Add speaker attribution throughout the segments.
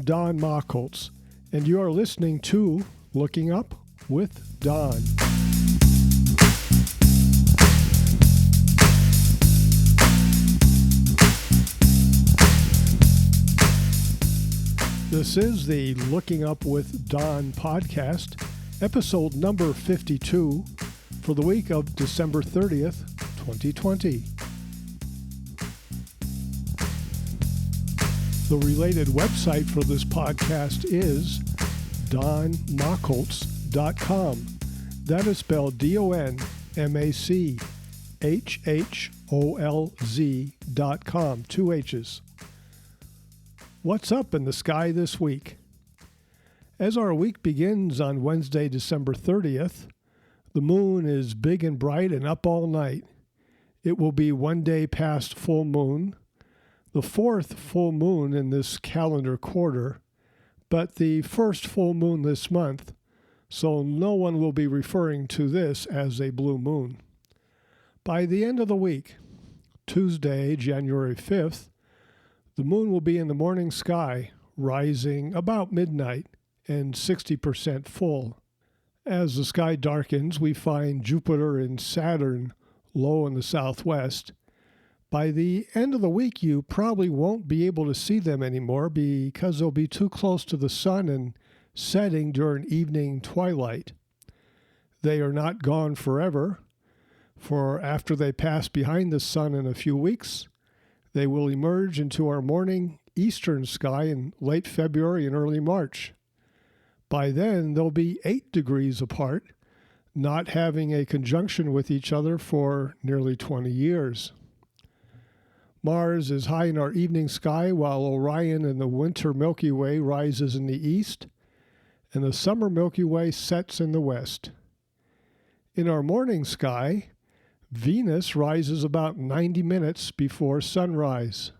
Speaker 1: I'm Don MACHHOLZ, and you are listening to Looking Up with Don. This is the Looking Up with Don podcast, episode number 52 for the week of December 30th, 2020. The related website for this podcast is donmachholz.com. That is spelled DONMACHHOLZ.com, 2 H's. What's up in the sky this week? As our week begins on Wednesday, December 30th, the moon is big and bright and up all night. It will be 1 day past full moon, the fourth full moon in this calendar quarter, but the first full moon this month, so no one will be referring to this as a blue moon. By the end of the week, Tuesday, January 5th, the moon will be in the morning sky, rising about midnight and 60% full. As the sky darkens, we find Jupiter and Saturn low in the southwest. By the end of the week, you probably won't be able to see them anymore because they'll be too close to the sun and setting during evening twilight. They are not gone forever, for after they pass behind the sun in a few weeks, they will emerge into our morning eastern sky in late February and early March. By then, they'll be 8 degrees apart, not having a conjunction with each other for nearly 20 years. Mars is high in our evening sky while Orion and the winter Milky Way rises in the east, and the summer Milky Way sets in the west. In our morning sky, Venus rises about 90 minutes before sunrise.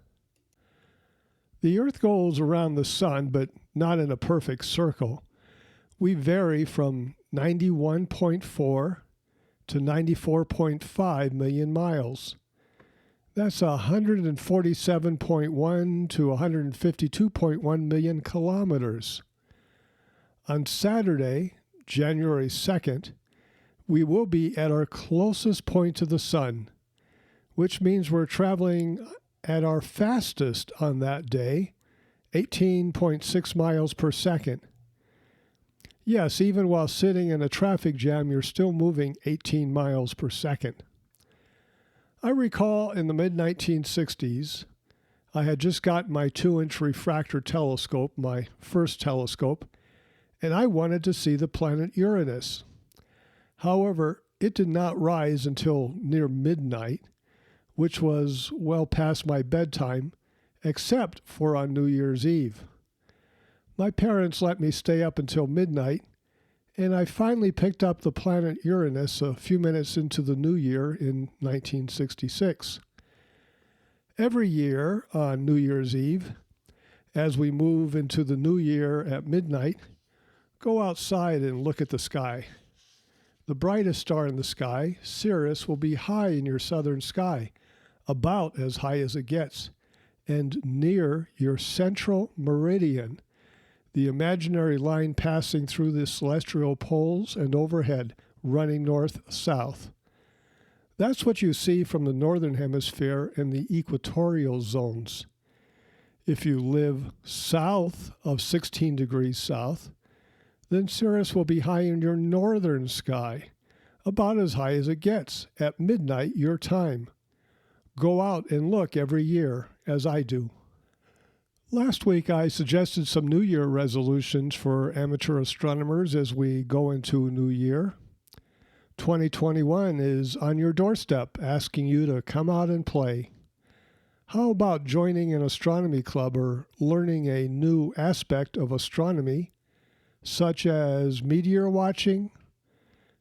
Speaker 1: The Earth goes around the sun, but not in a perfect circle. We vary from 91.4 to 94.5 million miles. That's 147.1 to 152.1 million kilometers. On Saturday, January 2nd, we will be at our closest point to the sun, which means we're traveling at our fastest on that day, 18.6 miles per second. Yes, even while sitting in a traffic jam, you're still moving 18 miles per second. I recall in the mid-1960s, I had just gotten my 2-inch refractor telescope, my first telescope, and I wanted to see the planet Uranus. However, it did not rise until near midnight, which was well past my bedtime, except for on New Year's Eve. My parents let me stay up until midnight, and I finally picked up the planet Uranus a few minutes into the new year in 1966. Every year on New Year's Eve, as we move into the new year at midnight, go outside and look at the sky. The brightest star in the sky, Sirius, will be high in your southern sky, about as high as it gets, and near your central meridian, the imaginary line passing through the celestial poles and overhead, running north-south. That's what you see from the northern hemisphere in the equatorial zones. If you live south of 16 degrees south, then Sirius will be high in your northern sky, about as high as it gets, at midnight your time. Go out and look every year, as I do. Last week I suggested some New Year resolutions for amateur astronomers as we go into a new year. 2021 is on your doorstep, asking you to come out and play. How about joining an astronomy club or learning a new aspect of astronomy, such as meteor watching,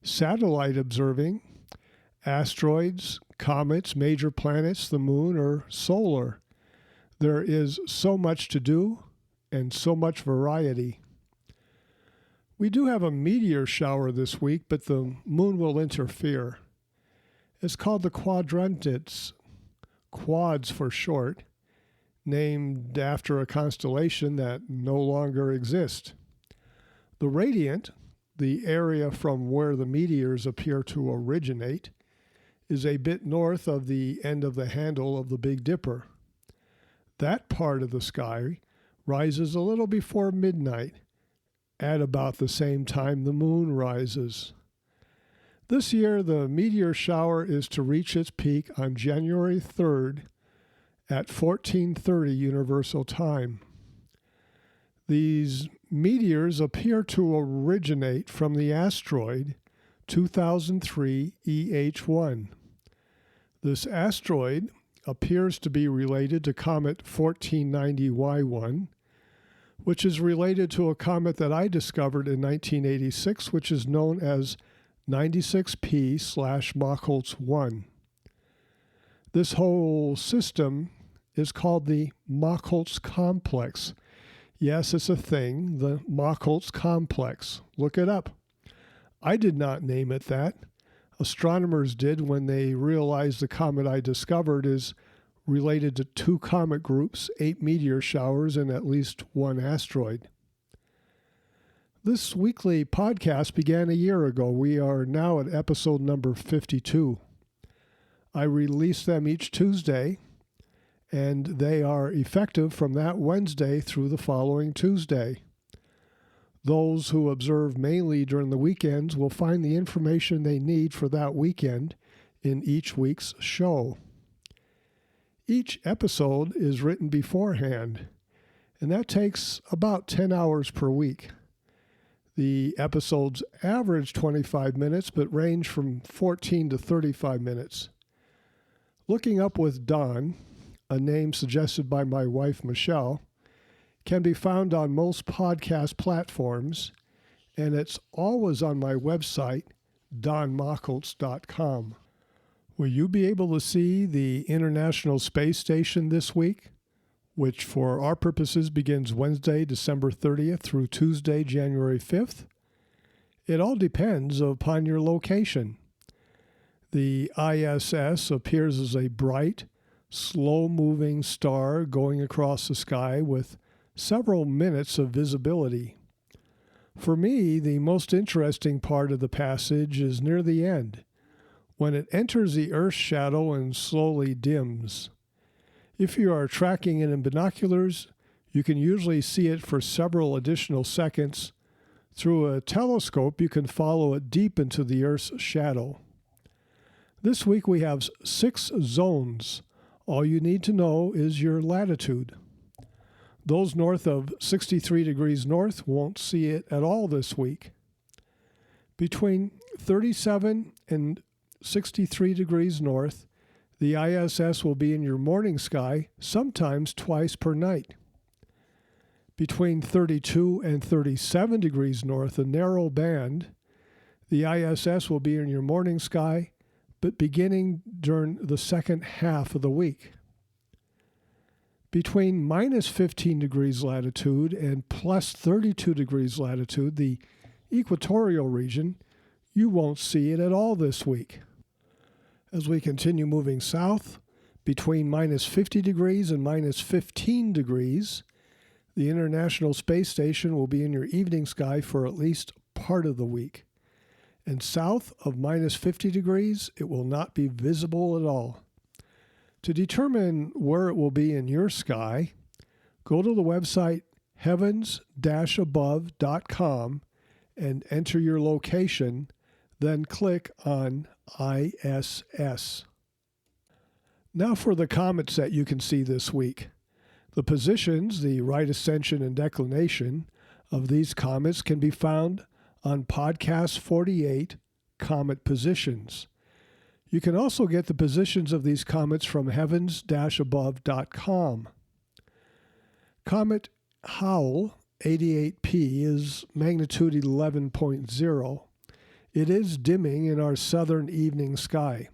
Speaker 1: satellite observing, asteroids, comets, major planets, the moon, or solar? There is so much to do and so much variety. We do have a meteor shower this week, but the moon will interfere. It's called the quadrantids, quads for short, named after a constellation that no longer exists. The radiant, the area from where the meteors appear to originate, is a bit north of the end of the handle of the Big Dipper. That part of the sky rises a little before midnight, at about the same time the moon rises. This year, the meteor shower is to reach its peak on January 3rd at 14:30 Universal Time. These meteors appear to originate from the asteroid 2003 EH1. This asteroid appears to be related to comet 1490Y1, which is related to a comet that I discovered in 1986, which is known as 96P/MACHHOLZ 1. This whole system is called the MACHHOLZ complex. Yes, it's a thing, the MACHHOLZ complex. Look it up. I did not name it that. Astronomers did when they realized the comet I discovered is related to 2 comet groups, 8 meteor showers, and at least 1 asteroid. This weekly podcast began a year ago. We are now at episode number 52. I release them each Tuesday, and they are effective from that Wednesday through the following Tuesday. Those who observe mainly during the weekends will find the information they need for that weekend in each week's show. Each episode is written beforehand, and that takes about 10 hours per week. The episodes average 25 minutes, but range from 14 to 35 minutes. Looking Up with Don, a name suggested by my wife Michelle, can be found on most podcast platforms, and it's always on my website, donmachholz.com. Will you be able to see the International Space Station this week, which for our purposes begins Wednesday, December 30th through Tuesday, January 5th? It all depends upon your location. The ISS appears as a bright, slow-moving star going across the sky with several minutes of visibility. For me, the most interesting part of the passage is near the end, when it enters the Earth's shadow and slowly dims. If you are tracking it in binoculars, you can usually see it for several additional seconds. Through a telescope, you can follow it deep into the Earth's shadow. This week we have 6 zones. All you need to know is your latitude. Those north of 63 degrees north won't see it at all this week. Between 37 and 63 degrees north, the ISS will be in your morning sky, sometimes twice per night. Between 32 and 37 degrees north, a narrow band, the ISS will be in your morning sky, but beginning during the second half of the week. Between minus 15 degrees latitude and plus 32 degrees latitude, the equatorial region, you won't see it at all this week. As we continue moving south, between minus 50 degrees and minus 15 degrees, the International Space Station will be in your evening sky for at least part of the week. And south of minus 50 degrees, it will not be visible at all. To determine where it will be in your sky, go to the website heavens-above.com and enter your location, then click on ISS. Now for the comets that you can see this week. The positions, the right ascension and declination of these comets can be found on Podcast 48, Comet Positions. You can also get the positions of these comets from heavens-above.com. Comet Howell 88P is magnitude 11.0. It is dimming in our southern evening sky.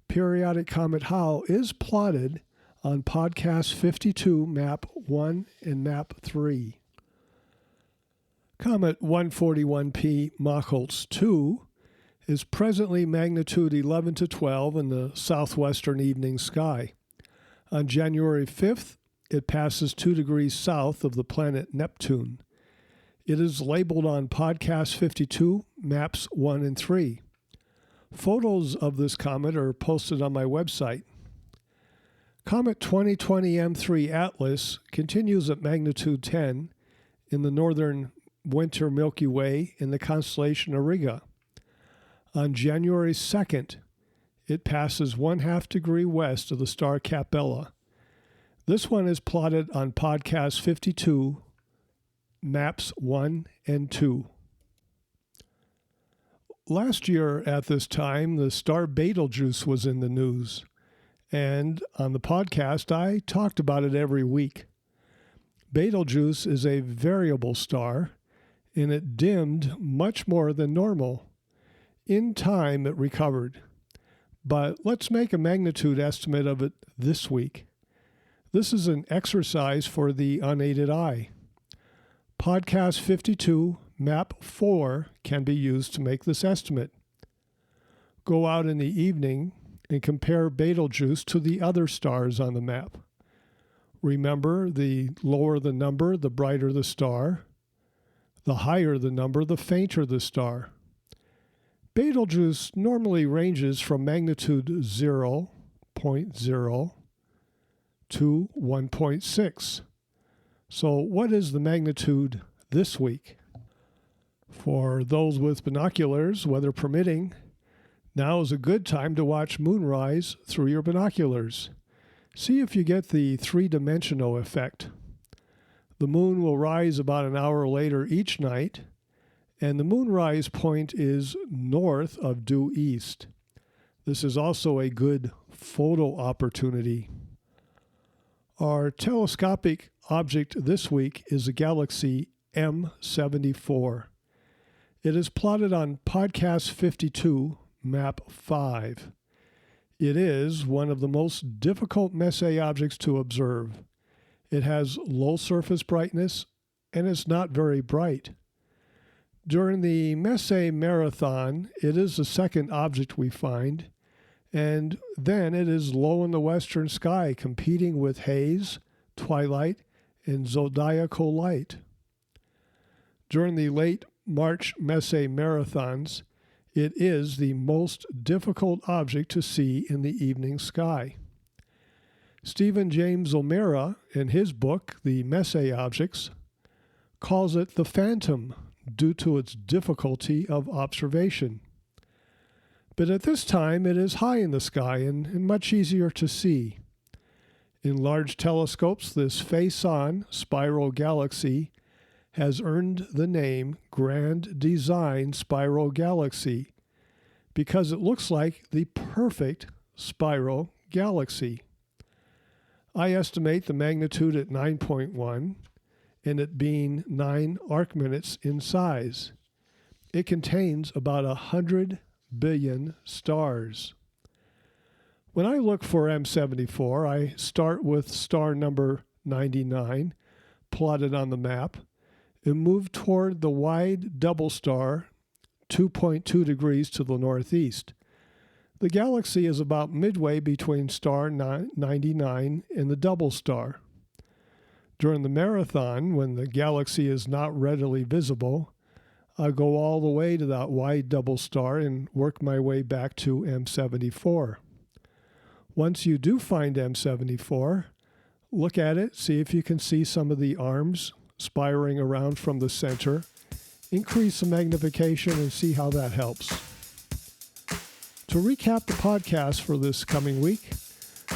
Speaker 1: Periodic Comet Howell is plotted on Podcast 52, Map 1 and Map 3. Comet 141P MACHHOLZ 2 is presently magnitude 11 to 12 in the southwestern evening sky. On January 5th, it passes 2 degrees south of the planet Neptune. It is labeled on Podcast 52, Maps 1 and 3. Photos of this comet are posted on my website. Comet 2020 M3 Atlas continues at magnitude 10 in the northern winter Milky Way in the constellation Auriga. On January 2nd, it passes 1/2 degree west of the star Capella. This one is plotted on Podcast 52, Maps 1 and 2. Last year at this time, the star Betelgeuse was in the news, and on the podcast, I talked about it every week. Betelgeuse is a variable star, and it dimmed much more than normal. In time, it recovered. But let's make a magnitude estimate of it this week. This is an exercise for the unaided eye. Podcast 52, Map 4 can be used to make this estimate. Go out in the evening and compare Betelgeuse to the other stars on the map. Remember, the lower the number, the brighter the star. The higher the number, the fainter the star. Betelgeuse normally ranges from magnitude 0.0 to 1.6. So what is the magnitude this week? For those with binoculars, weather permitting, now is a good time to watch moonrise through your binoculars. See if you get the three-dimensional effect. The moon will rise about an hour later each night, and the moonrise point is north of due east. This is also a good photo opportunity. Our telescopic object this week is the galaxy M74. It is plotted on Podcast 52, Map 5. It is one of the most difficult Messier objects to observe. It has low surface brightness and is not very bright. During the Messier Marathon, it is the second object we find, and then it is low in the western sky, competing with haze, twilight, and zodiacal light. During the late March Messier Marathons, it is the most difficult object to see in the evening sky. Stephen James O'Meara, in his book, The Messier Objects, calls it the phantom due to its difficulty of observation. But at this time, it is high in the sky and much easier to see. In large telescopes, this face-on spiral galaxy has earned the name Grand Design Spiral Galaxy because it looks like the perfect spiral galaxy. I estimate the magnitude at 9.1 and it being 9 arc minutes in size. It contains about 100 billion stars. When I look for M74, I start with star number 99, plotted on the map, and move toward the wide double star 2.2 degrees to the northeast. The galaxy is about midway between star 99 and the double star. During the marathon, when the galaxy is not readily visible, I go all the way to that wide double star and work my way back to M74. Once you do find M74, look at it, see if you can see some of the arms spiraling around from the center. Increase the magnification and see how that helps. To recap the podcast for this coming week,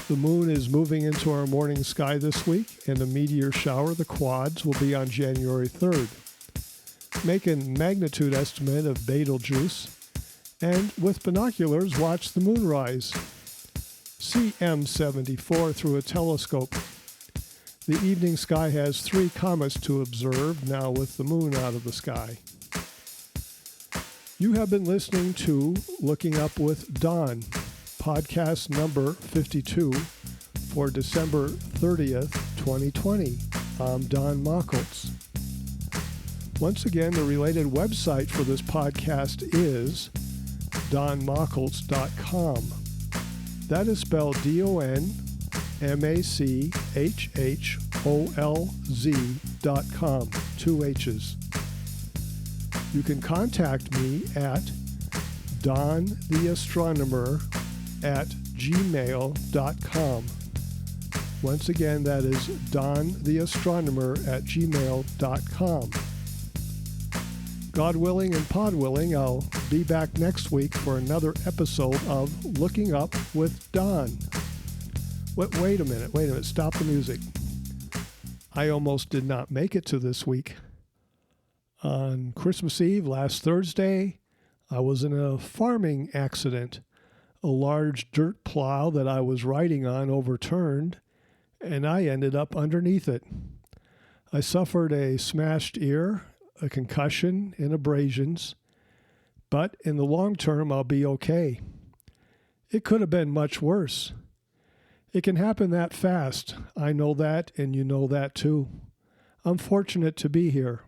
Speaker 1: the moon is moving into our morning sky this week, and the meteor shower, the quads, will be on January 3rd. Make a magnitude estimate of Betelgeuse, and with binoculars, watch the moonrise. See M74 through a telescope. The evening sky has 3 comets to observe now with the moon out of the sky. You have been listening to Looking Up with Don, podcast number 52 for December 30th, 2020. I'm Don MACHHOLZ. Once again, the related website for this podcast is donmachholz.com. That is spelled DONMACHHOLZ. MACHHOLZ.com, 2 H's. You can contact me at dontheastronomer@gmail.com. Once again, that is dontheastronomer@gmail.com. God willing and pod willing, I'll be back next week for another episode of Looking Up with Don. Wait a minute, stop the music. I almost did not make it to this week. On Christmas Eve, last Thursday, I was in a farming accident. A large dirt plow that I was riding on overturned, and I ended up underneath it. I suffered a smashed ear, a concussion, and abrasions, but in the long term, I'll be okay. It could have been much worse. It can happen that fast. I know that, and you know that too. I'm fortunate to be here.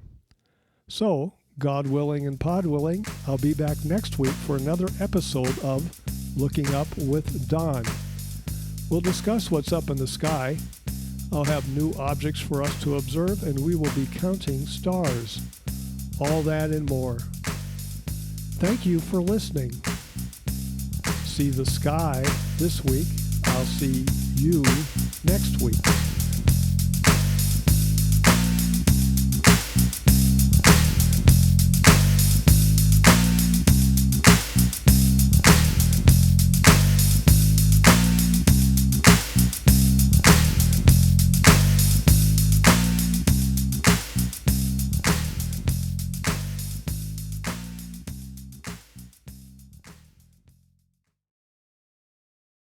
Speaker 1: So, God willing and pod willing, I'll be back next week for another episode of Looking Up with Don. We'll discuss what's up in the sky. I'll have new objects for us to observe, and we will be counting stars. All that and more. Thank you for listening. See the sky this week. I'll see you next week.